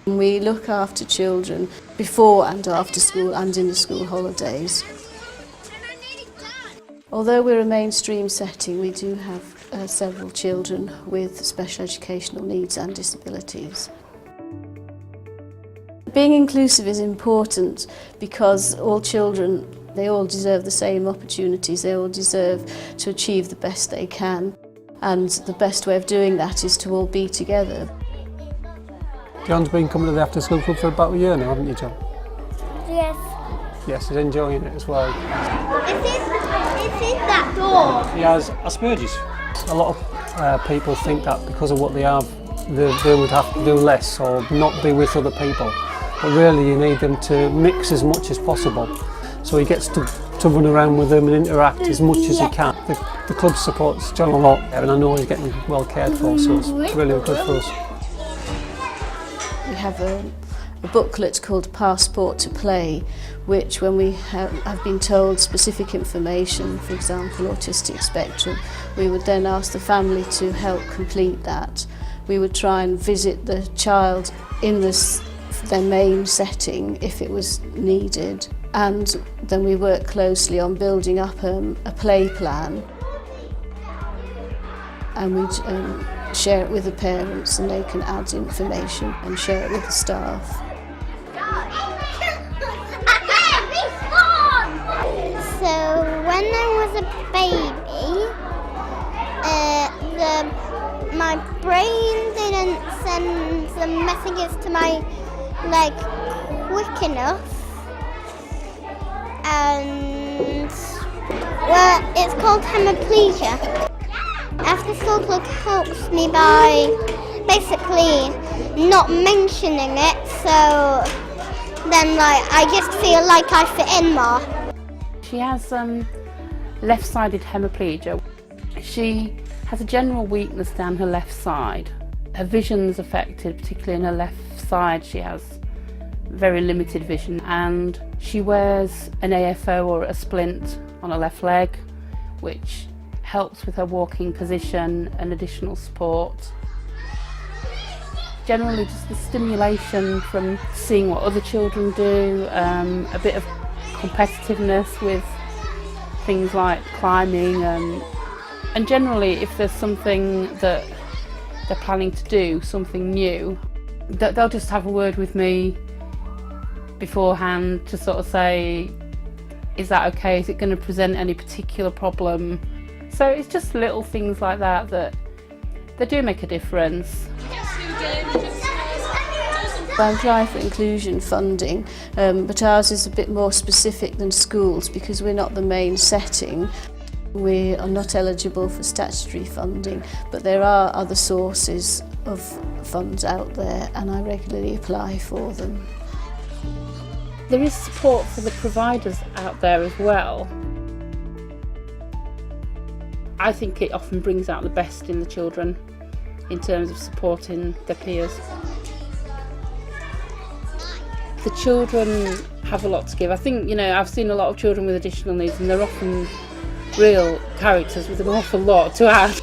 We look after children before and after school and in the school holidays. Although we're a mainstream setting, we do have several children with special educational needs and disabilities. Being inclusive is important because all children, they all deserve the same opportunities, they all deserve to achieve the best they can, and the best way of doing that is to all be together. John's been coming to the after school club for about a year now, haven't you, John? Yes. Yes, he's enjoying it as well. It's in that door. He has Asperger's. A lot of people think that because of what they have, they would have to do less or not be with other people. But really you need them to mix as much as possible. So he gets to run around with them and interact as much as he can. The club supports John a lot and I know he's getting well cared for, so it's really good for us. We have a booklet called Passport to Play, which when we have been told specific information, for example autistic spectrum, we would then ask the family to help complete that. We would try and visit the child in their main setting if it was needed, and then we work closely on building up a play plan, and we'd share it with the parents and they can add information and share it with the staff. So when I was a baby, my brain didn't send the messages to my leg quick enough, and well, it's called hemiplegia. After School Club helps me by basically not mentioning it, so then I just feel like I fit in more. She has left-sided hemiplegia. She has a general weakness down her left side. Her vision's affected, particularly in her left side. She has very limited vision, and she wears an AFO or a splint on her left leg, which helps with her walking position and additional support. Generally just the stimulation from seeing what other children do, a bit of competitiveness with things like climbing, and generally if there's something that they're planning to do, something new, they'll just have a word with me beforehand to sort of say, is that okay, is it going to present any particular problem? So it's just little things like that they do make a difference. I apply for inclusion funding, but ours is a bit more specific than schools because we're not the main setting. We are not eligible for statutory funding, but there are other sources of funds out there and I regularly apply for them. There is support for the providers out there as well. I think it often brings out the best in the children in terms of supporting their peers. The children have a lot to give. I think, I've seen a lot of children with additional needs and they're often real characters with an awful lot to add.